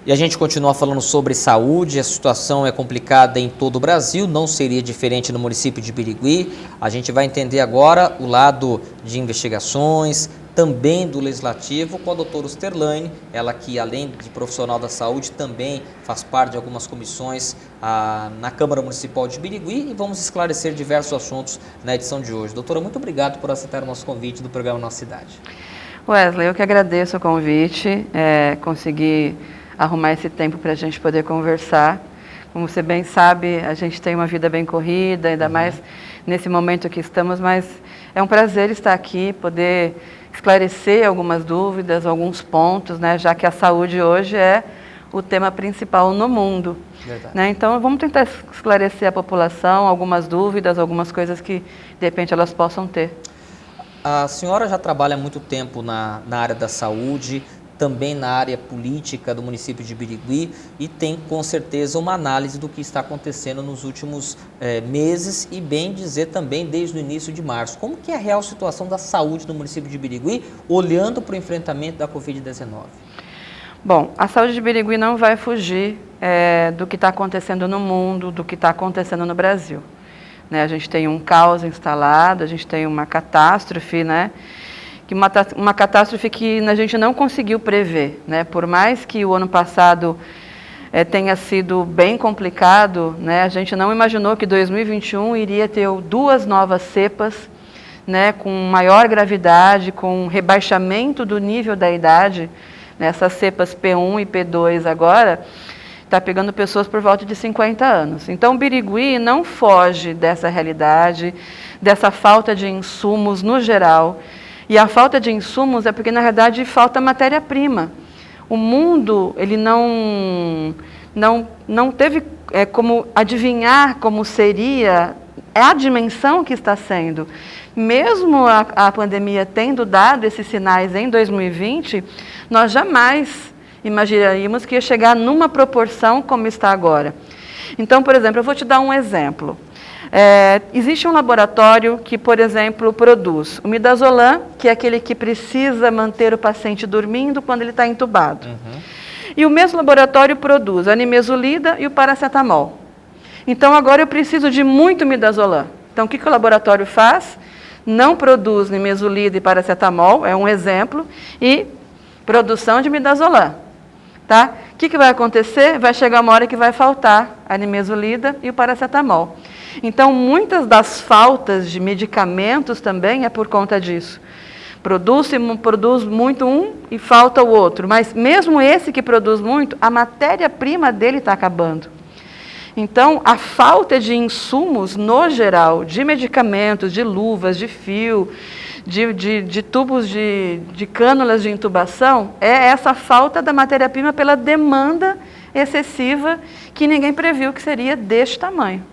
E a gente continua falando sobre saúde, a situação é complicada em todo o Brasil, não seria diferente no município de Birigui. A gente vai entender agora o lado de investigações, também do Legislativo, com a doutora Usterlane, ela que além de profissional da saúde também faz parte de algumas comissões na Câmara Municipal de Birigui, e vamos esclarecer diversos assuntos na edição de hoje. Doutora, muito obrigado por aceitar o nosso convite do programa Nossa Cidade. Wesley, eu que agradeço o convite, consegui arrumar esse tempo para a gente poder conversar. Como você bem sabe, a gente tem uma vida bem corrida, ainda mais nesse momento que estamos, mas é um prazer estar aqui, poder esclarecer algumas dúvidas, alguns pontos, né, já que a saúde hoje é o tema principal no mundo. Né? Então, vamos tentar esclarecer a população, algumas dúvidas, algumas coisas que, de repente, elas possam ter. A senhora já trabalha há muito tempo na área da saúde, também na área política do município de Birigui, e tem com certeza uma análise do que está acontecendo nos últimos meses e bem dizer também desde o início de março. Como que é a real situação da saúde no município de Birigui, olhando para o enfrentamento da Covid-19? Bom, a saúde de Birigui não vai fugir do que está acontecendo no mundo, do que está acontecendo no Brasil. Né? A gente tem um caos instalado, a gente tem uma catástrofe, né? Uma catástrofe que a gente não conseguiu prever, né? Por mais que o ano passado tenha sido bem complicado, né? A gente não imaginou que 2021 iria ter 2 novas cepas, né? Com maior gravidade, com rebaixamento do nível da idade. Essas cepas P1 e P2 agora está pegando pessoas por volta de 50 anos. Então, Birigui não foge dessa realidade, dessa falta de insumos no geral. E a falta de insumos é porque, na verdade, falta matéria-prima. O mundo, ele não teve como adivinhar como seria a dimensão que está sendo. Mesmo a pandemia tendo dado esses sinais em 2020, nós jamais imaginaríamos que ia chegar numa proporção como está agora. Então, por exemplo, eu vou te dar um exemplo. Existe um laboratório que, por exemplo, produz o midazolam, que é aquele que precisa manter o paciente dormindo quando ele está entubado. E o mesmo laboratório produz a nimesulida e o paracetamol. Então, agora eu preciso de muito midazolam. Então, o que o laboratório faz? Não produz nimesulida e paracetamol, é um exemplo, e produção de midazolam. Tá? O que vai acontecer? Vai chegar uma hora que vai faltar a nimesulida e o paracetamol. Então, muitas das faltas de medicamentos também é por conta disso. Produz muito um e falta o outro, mas mesmo esse que produz muito, a matéria-prima dele está acabando. Então, a falta de insumos, no geral, de medicamentos, de luvas, de fio, de tubos de cânulas de intubação, é essa falta da matéria-prima pela demanda excessiva que ninguém previu que seria deste tamanho.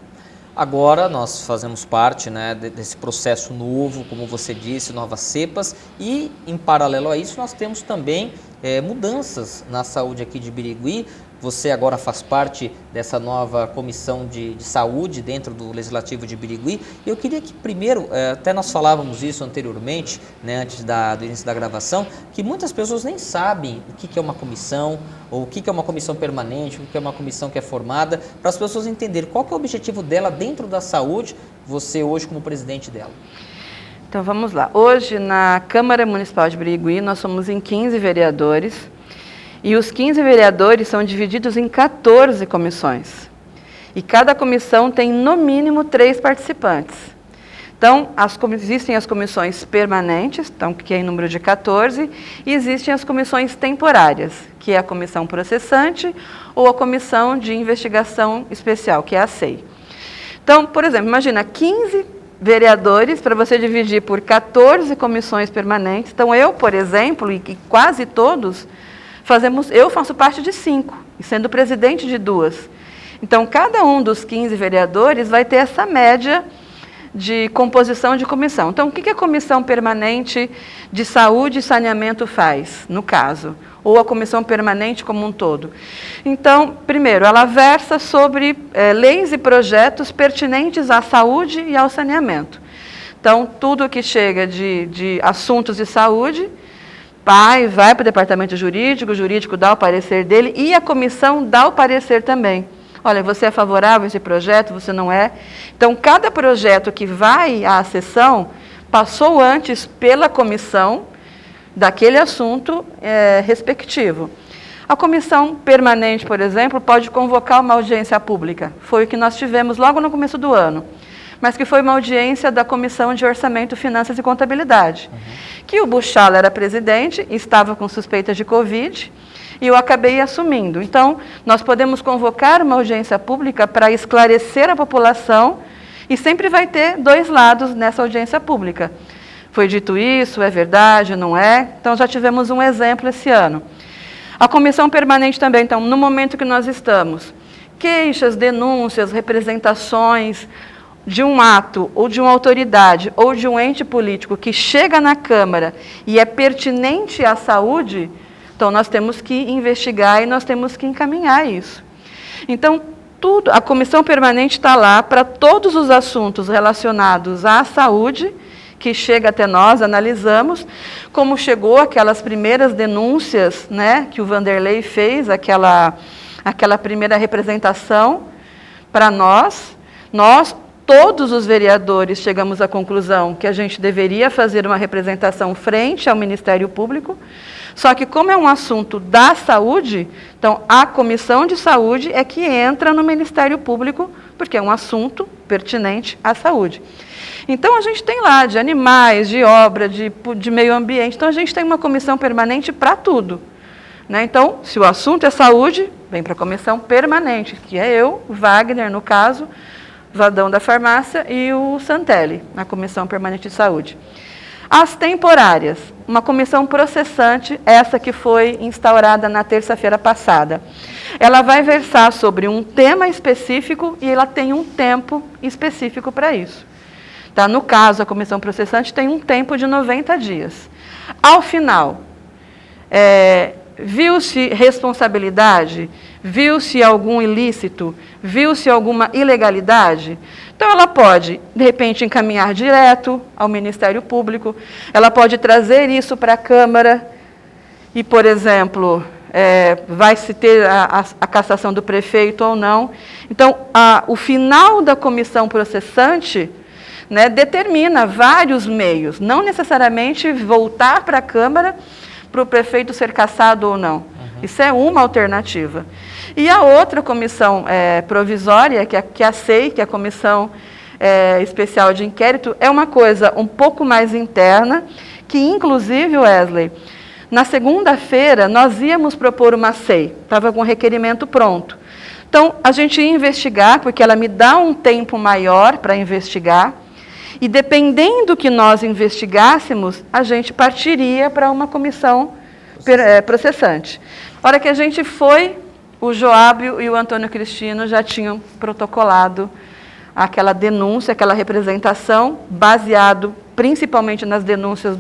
Agora nós fazemos parte, né, desse processo novo, como você disse, novas cepas, e em paralelo a isso nós temos também mudanças na saúde aqui de Birigui. Você agora faz parte dessa nova comissão de saúde dentro do Legislativo de Birigui. Eu queria que primeiro, até nós falávamos isso anteriormente, né, antes do início da gravação, que muitas pessoas nem sabem o que é uma comissão, ou o que é uma comissão permanente, o que é uma comissão que é formada, para as pessoas entenderem qual que é o objetivo dela dentro da saúde, você hoje como presidente dela. Então vamos lá. Hoje na Câmara Municipal de Birigui nós somos em 15 vereadores, e os 15 vereadores são divididos em 14 comissões. E cada comissão tem, no mínimo, 3 participantes. Então, existem as comissões permanentes, então, que é em número de 14, e existem as comissões temporárias, que é a comissão processante ou a comissão de investigação especial, que é a CEI. Então, por exemplo, imagina 15 vereadores para você dividir por 14 comissões permanentes. Então, eu, por exemplo, e quase todos, eu faço parte de 5, e sendo presidente de 2. Então, cada um dos 15 vereadores vai ter essa média de composição de comissão. Então, o que a Comissão Permanente de Saúde e Saneamento faz, no caso? Ou a Comissão Permanente como um todo? Então, primeiro, ela versa sobre leis e projetos pertinentes à saúde e ao saneamento. Então, tudo que chega de assuntos de saúde PAI vai para o departamento jurídico, o jurídico dá o parecer dele e a comissão dá o parecer também. Olha, você é favorável a esse projeto, você não é? Então, cada projeto que vai à sessão passou antes pela comissão daquele assunto respectivo. A comissão permanente, por exemplo, pode convocar uma audiência pública. Foi o que nós tivemos logo no começo do ano, mas que foi uma audiência da Comissão de Orçamento, Finanças e Contabilidade, que o Buchala era presidente, estava com suspeitas de Covid, e eu acabei assumindo. Então, nós podemos convocar uma audiência pública para esclarecer a população, e sempre vai ter dois lados nessa audiência pública. Foi dito isso, é verdade, não é? Então, já tivemos um exemplo esse ano. A comissão permanente também, então, no momento que nós estamos, queixas, denúncias, representações de um ato, ou de uma autoridade, ou de um ente político que chega na Câmara e é pertinente à saúde, então nós temos que investigar e nós temos que encaminhar isso. Então, a comissão permanente está lá para todos os assuntos relacionados à saúde, que chega até nós, analisamos, como chegou aquelas primeiras denúncias, né, que o Vanderlei fez, aquela primeira representação para nós, todos os vereadores chegamos à conclusão que a gente deveria fazer uma representação frente ao Ministério Público, só que como é um assunto da saúde, então a Comissão de Saúde é que entra no Ministério Público, porque é um assunto pertinente à saúde. Então, a gente tem lá de animais, de obra, de meio ambiente. Então, a gente tem uma comissão permanente para tudo, né? Então, se o assunto é saúde, vem para a comissão permanente, que é eu, Wagner, no caso, Vadão da Farmácia e o Santelli, na Comissão Permanente de Saúde. As temporárias, uma comissão processante, essa que foi instaurada na terça-feira passada. Ela vai versar sobre um tema específico e ela tem um tempo específico para isso. Tá? No caso, a comissão processante tem um tempo de 90 dias. Ao final, viu-se responsabilidade, viu-se algum ilícito, viu-se alguma ilegalidade, então ela pode, de repente, encaminhar direto ao Ministério Público, ela pode trazer isso para a Câmara e, por exemplo, vai se ter a cassação do prefeito ou não. Então, o final da comissão processante, né, determina vários meios, não necessariamente voltar para a Câmara para o prefeito ser cassado ou não. Isso é uma alternativa. E a outra comissão provisória, que é a SEI, que é a Comissão Especial de Inquérito, é uma coisa um pouco mais interna, que inclusive, Wesley, na segunda-feira nós íamos propor uma SEI, estava com o requerimento pronto. Então, a gente ia investigar, porque ela me dá um tempo maior para investigar, e dependendo do que nós investigássemos, a gente partiria para uma comissão processante. A hora que a gente foi, o Joábio e o Antônio Cristino já tinham protocolado aquela denúncia, aquela representação, baseado principalmente nas denúncias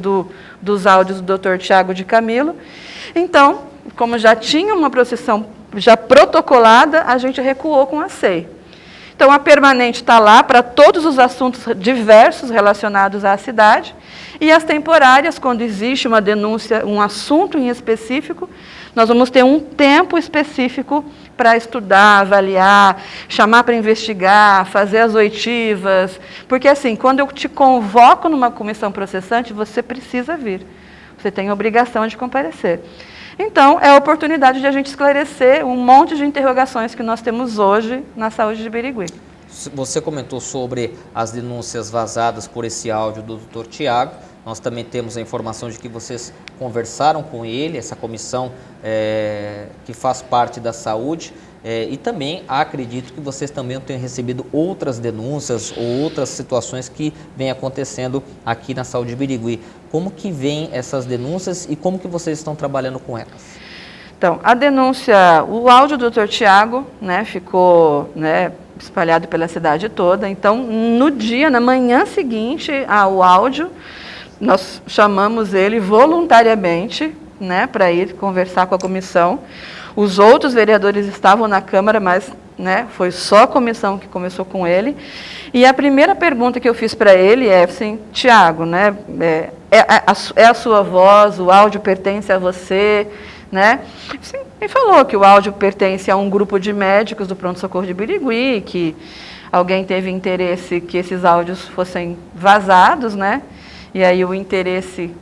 dos áudios do Dr. Tiago de Camilo. Então, como já tinha uma processão já protocolada, a gente recuou com a SEI. Então, a permanente está lá para todos os assuntos diversos relacionados à cidade, e as temporárias, quando existe uma denúncia, um assunto em específico, nós vamos ter um tempo específico para estudar, avaliar, chamar para investigar, fazer as oitivas, porque assim, quando eu te convoco numa comissão processante, você precisa vir, você tem a obrigação de comparecer. Então, é a oportunidade de a gente esclarecer um monte de interrogações que nós temos hoje na saúde de Birigui. Você comentou sobre as denúncias vazadas por esse áudio do Dr. Tiago. Nós também temos a informação de que vocês conversaram com ele, essa comissão que faz parte da saúde, e também acredito que vocês também tenham recebido outras denúncias ou outras situações que vêm acontecendo aqui na saúde de Birigui. Como que vêm essas denúncias e como que vocês estão trabalhando com elas? Então, a denúncia, o áudio do Dr. Tiago, né, ficou, né, espalhado pela cidade toda. Então, na manhã seguinte ao áudio, nós chamamos ele voluntariamente, né, para ir conversar com a comissão. Os outros vereadores estavam na Câmara, mas né? Foi só a comissão que começou com ele. E a primeira pergunta que eu fiz para ele é assim, Tiago, né? É a sua voz, o áudio pertence a você, né? Sim, ele falou que o áudio pertence a um grupo de médicos do pronto-socorro de Birigui, que alguém teve interesse que esses áudios fossem vazados, né? E aí o interesse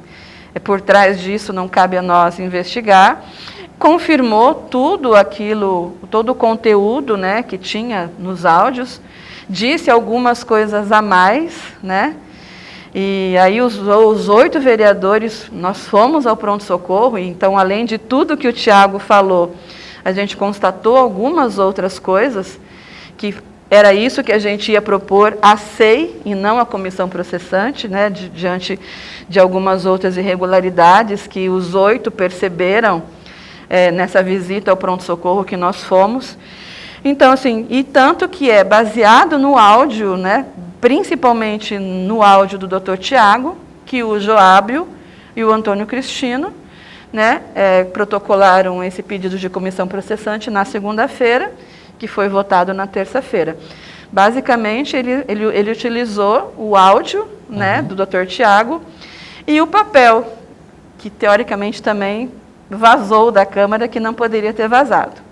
por trás disso não cabe a nós investigar. Confirmou tudo aquilo, todo o conteúdo, né, que tinha nos áudios, disse algumas coisas a mais, né? E aí os 8 vereadores, nós fomos ao pronto-socorro, então além de tudo que o Tiago falou, a gente constatou algumas outras coisas, que era isso que a gente ia propor à SEI e não à comissão processante, né, diante de algumas outras irregularidades que os 8 perceberam nessa visita ao pronto-socorro que nós fomos. Então, assim, e tanto que é baseado no áudio, né, principalmente no áudio do Dr. Tiago, que o Joábio e o Antônio Cristino, né, protocolaram esse pedido de comissão processante na segunda-feira, que foi votado na terça-feira. Basicamente, ele utilizou o áudio, né, do Dr. Tiago e o papel, que teoricamente também vazou da Câmara, que não poderia ter vazado.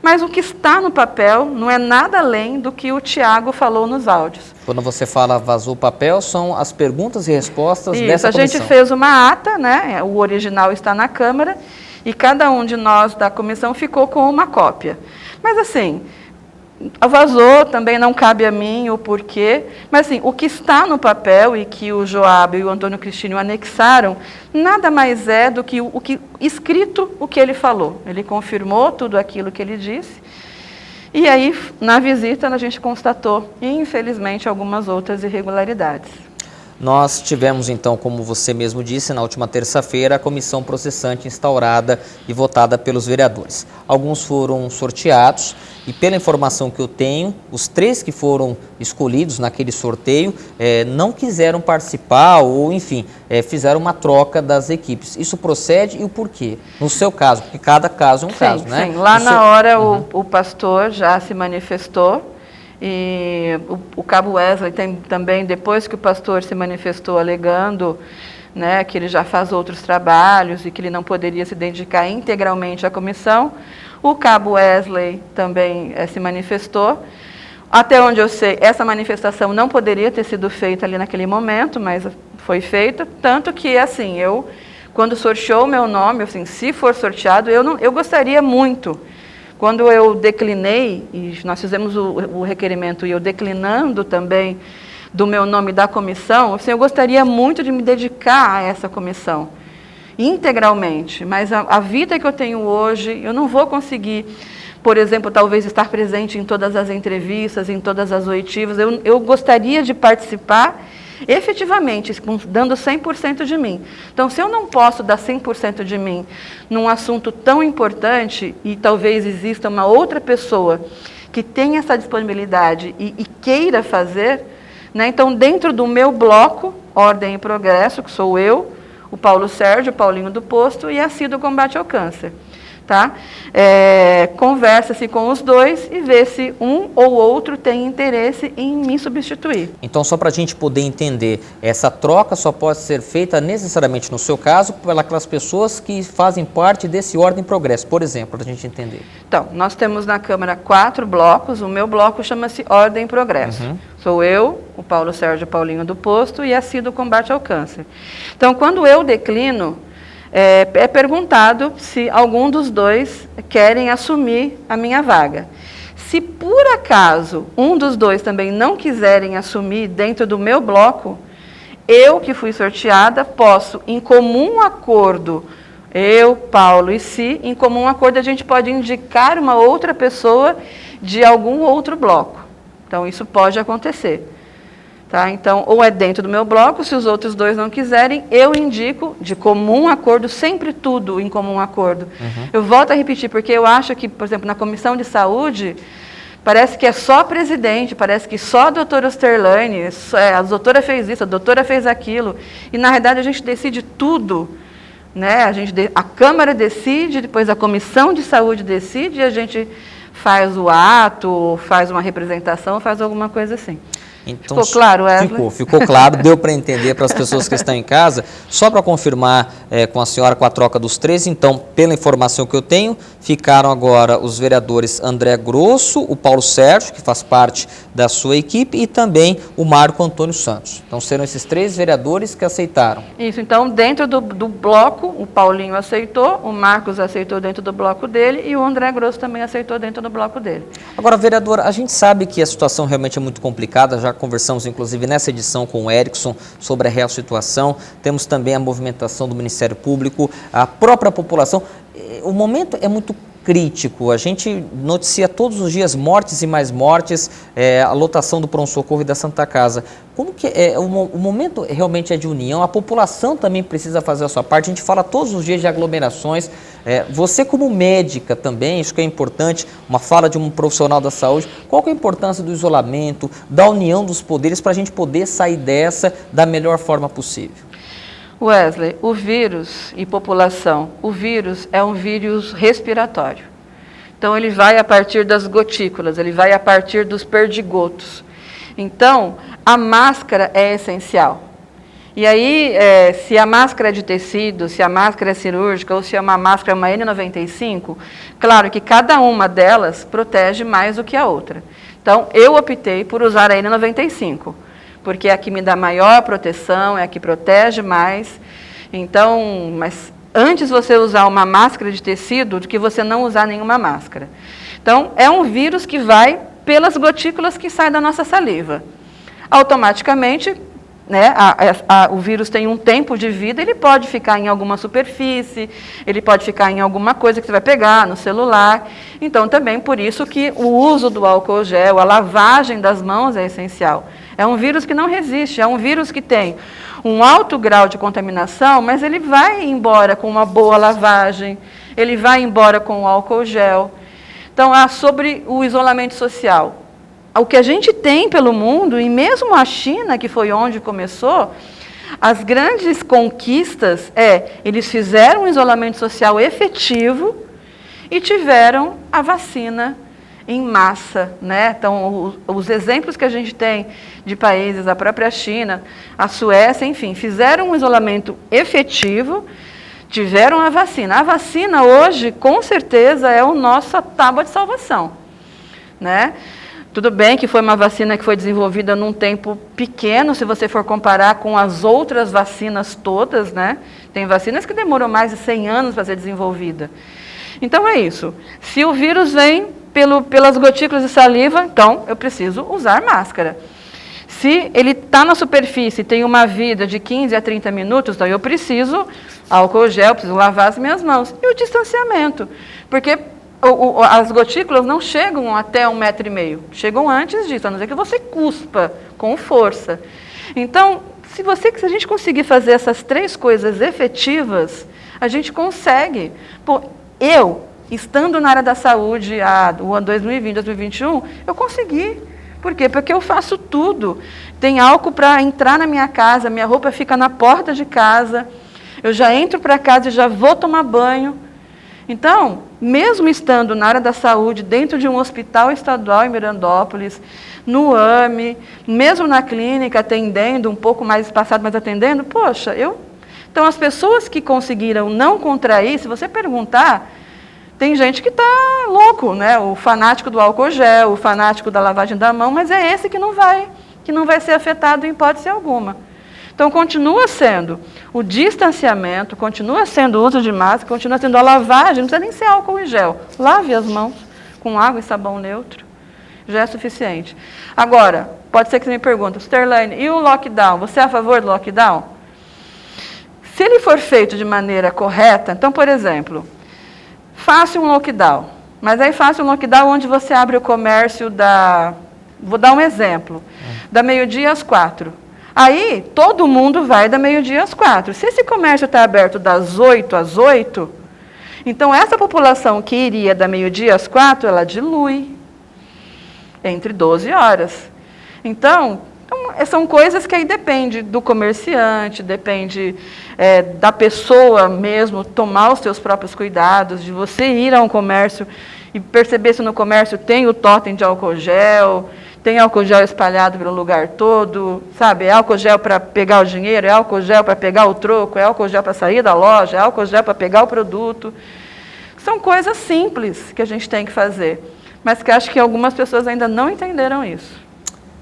Mas o que está no papel não é nada além do que o Tiago falou nos áudios. Quando você fala vazou o papel, são as perguntas e respostas dessa comissão. Isso, a gente fez uma ata, né? O original está na Câmara, e cada um de nós da comissão ficou com uma cópia. Mas assim, vazou, também não cabe a mim o porquê, mas assim, o que está no papel e que o Joábio e o Antônio Cristino anexaram, nada mais é do que escrito o que ele falou. Ele confirmou tudo aquilo que ele disse, e aí, na visita, a gente constatou, infelizmente, algumas outras irregularidades. Nós tivemos, então, como você mesmo disse, na última terça-feira, a comissão processante instaurada e votada pelos vereadores. Alguns foram sorteados e, pela informação que eu tenho, os 3 que foram escolhidos naquele sorteio não quiseram participar ou, enfim, fizeram uma troca das equipes. Isso procede e o porquê? No seu caso, porque cada caso é um caso, né? Sim, lá na hora o pastor já se manifestou. E o cabo Wesley também, depois que o pastor se manifestou alegando, né, que ele já faz outros trabalhos e que ele não poderia se dedicar integralmente à comissão, o cabo Wesley também se manifestou. Até onde eu sei, essa manifestação não poderia ter sido feita ali naquele momento, mas foi feita, tanto que, assim, quando sorteou o meu nome, assim, se for sorteado, eu gostaria muito. Quando eu declinei, e nós fizemos o requerimento e eu declinando também do meu nome da comissão, assim, eu gostaria muito de me dedicar a essa comissão, integralmente, mas a vida que eu tenho hoje, eu não vou conseguir, por exemplo, talvez estar presente em todas as entrevistas, em todas as oitivas. Eu gostaria de participar efetivamente, dando 100% de mim. Então, se eu não posso dar 100% de mim num assunto tão importante, e talvez exista uma outra pessoa que tenha essa disponibilidade e queira fazer, né? Então, dentro do meu bloco, Ordem e Progresso, que sou eu, o Paulo Sérgio, o Paulinho do Posto e a CID do Combate ao Câncer. Tá? Conversa-se com os dois e vê se um ou outro tem interesse em me substituir. Então, só para a gente poder entender, essa troca só pode ser feita necessariamente, no seu caso, pelas pessoas que fazem parte desse Ordem e Progresso, por exemplo, para a gente entender. Então, nós temos na Câmara 4 blocos, o meu bloco chama-se Ordem e Progresso. Sou eu, o Paulo Sérgio Paulinho do Posto e a CID do Combate ao Câncer. Então, quando eu declino, é perguntado se algum dos dois querem assumir a minha vaga. Se por acaso um dos dois também não quiserem assumir dentro do meu bloco, eu que fui sorteada posso, em comum acordo, eu, Paulo e Si, em comum acordo a gente pode indicar uma outra pessoa de algum outro bloco. Então isso pode acontecer. Tá? Então, ou é dentro do meu bloco, se os outros dois não quiserem, eu indico de comum acordo, sempre tudo em comum acordo. Eu volto a repetir, porque eu acho que, por exemplo, na Comissão de Saúde, parece que é só presidente, parece que só a doutora Osterlane, a doutora fez isso, a doutora fez aquilo, e na realidade a gente decide tudo, né? A Câmara decide, depois a Comissão de Saúde decide, e a gente faz o ato, faz uma representação, faz alguma coisa assim. Então, ficou claro, Wesley? Ficou claro, deu para entender para as pessoas que estão em casa. Só para confirmar com a senhora, com a troca dos três, então, pela informação que eu tenho, ficaram agora os vereadores André Grosso, o Paulo Sérgio, que faz parte da sua equipe, e também o Marco Antônio Santos. Então, serão esses três vereadores que aceitaram. Isso, então, dentro do bloco, o Paulinho aceitou, o Marcos aceitou dentro do bloco dele e o André Grosso também aceitou dentro do bloco dele. Agora, vereadora, a gente sabe que a situação realmente é muito complicada, já conversamos inclusive nessa edição com o Erickson sobre a real situação, temos também a movimentação do Ministério Público, a própria população. O momento é muito crítico, a gente noticia todos os dias mortes e mais mortes, a lotação do pronto-socorro e da Santa Casa. Como que o momento realmente é de união, a população também precisa fazer a sua parte, a gente fala todos os dias de aglomerações, você como médica também, isso que é importante, uma fala de um profissional da saúde, qual que é a importância do isolamento, da união dos poderes para a gente poder sair dessa da melhor forma possível? Wesley, o vírus e população, o vírus é um vírus respiratório. Então, ele vai a partir das gotículas, ele vai a partir dos perdigotos. Então, a máscara é essencial. E aí, se a máscara é de tecido, se a máscara é cirúrgica ou se é uma máscara, uma N95, claro que cada uma delas protege mais do que a outra. Então, eu optei por usar a N95. Porque é a que me dá maior proteção, é a que protege mais. Então, mas antes você usar uma máscara de tecido do que você não usar nenhuma máscara. Então, é um vírus que vai pelas gotículas que saem da nossa saliva. Automaticamente, né, o vírus tem um tempo de vida, ele pode ficar em alguma superfície, ele pode ficar em alguma coisa que você vai pegar, no celular. Então, também por isso que o uso do álcool gel, a lavagem das mãos é essencial. É um vírus que não resiste, é um vírus que tem um alto grau de contaminação, mas ele vai embora com uma boa lavagem, ele vai embora com o álcool gel. Então, sobre o isolamento social. O que a gente tem pelo mundo, e mesmo a China, que foi onde começou, as grandes conquistas eles fizeram um isolamento social efetivo e tiveram a vacina em massa, né? Então, os exemplos que a gente tem de países, a própria China, a Suécia, enfim, fizeram um isolamento efetivo, tiveram a vacina. A vacina hoje, com certeza, é a nossa tábua de salvação, né? Tudo bem que foi uma vacina que foi desenvolvida num tempo pequeno, se você for comparar com as outras vacinas todas, né? Tem vacinas que demoram mais de 100 anos para ser desenvolvida. Então, é isso. Se o vírus vem pelas gotículas de saliva, então eu preciso usar máscara. Se ele está na superfície e tem uma vida de 15 a 30 minutos, então eu preciso álcool gel, preciso lavar as minhas mãos. E o distanciamento, porque as gotículas não chegam até 1,5 metro, chegam antes disso, a não ser que você cuspa com força. Então, se a gente conseguir fazer essas três coisas efetivas, a gente consegue. Estando na área da saúde, o ano 2020, 2021, eu consegui. Por quê? Porque eu faço tudo. Tem álcool para entrar na minha casa, minha roupa fica na porta de casa, eu já entro para casa e já vou tomar banho. Então, mesmo estando na área da saúde, dentro de um hospital estadual em Mirandópolis, no AME, mesmo na clínica, atendendo, um pouco mais espaçado, mas atendendo, Então, as pessoas que conseguiram não contrair, se você perguntar, tem gente que está louco, né? O fanático do álcool gel, o fanático da lavagem da mão, mas é esse que não vai ser afetado em hipótese alguma. Então, continua sendo o distanciamento, continua sendo o uso de máscara, continua sendo a lavagem, não precisa nem ser álcool e gel. Lave as mãos com água e sabão neutro, já é suficiente. Agora, pode ser que você me pergunte, Sterlane, e o lockdown? Você é a favor do lockdown? Se ele for feito de maneira correta, então, por exemplo, faça um lockdown, mas aí faça um lockdown onde você abre o comércio vou dar um exemplo, da meio-dia às 4. Aí, todo mundo vai da meio-dia às 4. Se esse comércio está aberto das 8 às 8, então essa população que iria da meio-dia às 4, ela dilui entre 12 horas. Então, são coisas que aí depende do comerciante, depende da pessoa mesmo tomar os seus próprios cuidados, de você ir a um comércio e perceber se no comércio tem o totem de álcool gel, tem álcool gel espalhado pelo lugar todo, sabe? É álcool gel para pegar o dinheiro, é álcool gel para pegar o troco, é álcool gel para sair da loja, é álcool gel para pegar o produto. São coisas simples que a gente tem que fazer, mas que acho que algumas pessoas ainda não entenderam isso.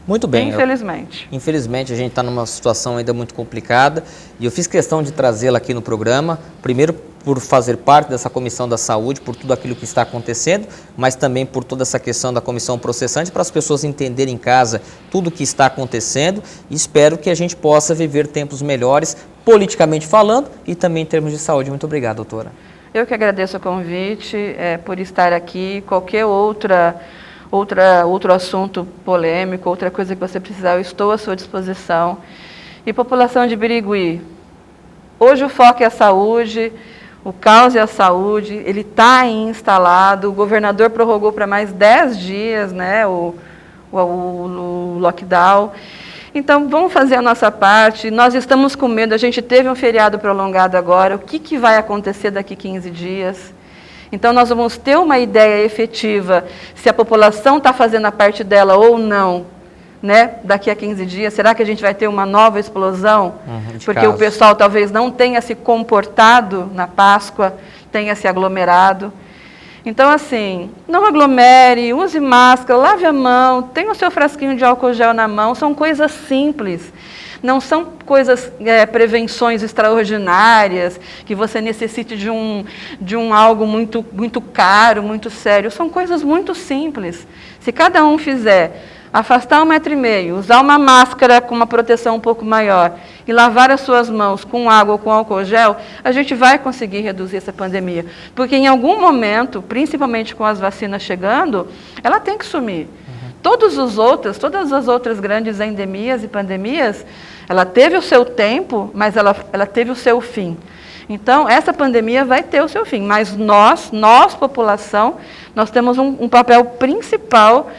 Muito bem. Infelizmente. Infelizmente, a gente está numa situação ainda muito complicada e eu fiz questão de trazê-la aqui no programa, primeiro por fazer parte dessa Comissão da Saúde, por tudo aquilo que está acontecendo, mas também por toda essa questão da comissão processante, para as pessoas entenderem em casa tudo o que está acontecendo e espero que a gente possa viver tempos melhores, politicamente falando e também em termos de saúde. Muito obrigado, doutora. Eu que agradeço o convite, por estar aqui. Qualquer outro assunto polêmico, outra coisa que você precisar, eu estou à sua disposição. E população de Birigui, hoje o foco é a saúde, o caos é a saúde, ele está aí instalado, o governador prorrogou para mais 10 dias, né, o lockdown. Então, vamos fazer a nossa parte. Nós estamos com medo, a gente teve um feriado prolongado agora, o que vai acontecer daqui 15 dias? Então, nós vamos ter uma ideia efetiva se a população está fazendo a parte dela ou não, né? Daqui a 15 dias. Será que a gente vai ter uma nova explosão? Porque o pessoal talvez não tenha se comportado na Páscoa, tenha se aglomerado. Então, assim, não aglomere, use máscara, lave a mão, tenha o seu frasquinho de álcool gel na mão, são coisas simples. Não são coisas, prevenções extraordinárias, que você necessite de um algo muito, muito caro, muito sério. São coisas muito simples. Se cada um fizer, afastar 1,5 m, usar uma máscara com uma proteção um pouco maior e lavar as suas mãos com água ou com álcool gel, a gente vai conseguir reduzir essa pandemia. Porque em algum momento, principalmente com as vacinas chegando, ela tem que sumir. Todas as outras grandes endemias e pandemias, ela teve o seu tempo, mas ela teve o seu fim. Então, essa pandemia vai ter o seu fim, mas nós população, nós temos um papel principal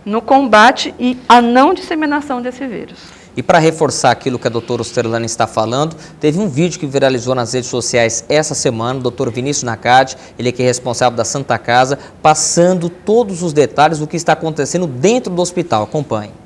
no combate e a não disseminação desse vírus. E para reforçar aquilo que a doutora Osterlane está falando, teve um vídeo que viralizou nas redes sociais essa semana, o doutor Vinícius Nakad, ele que é responsável da Santa Casa, passando todos os detalhes do que está acontecendo dentro do hospital. Acompanhe.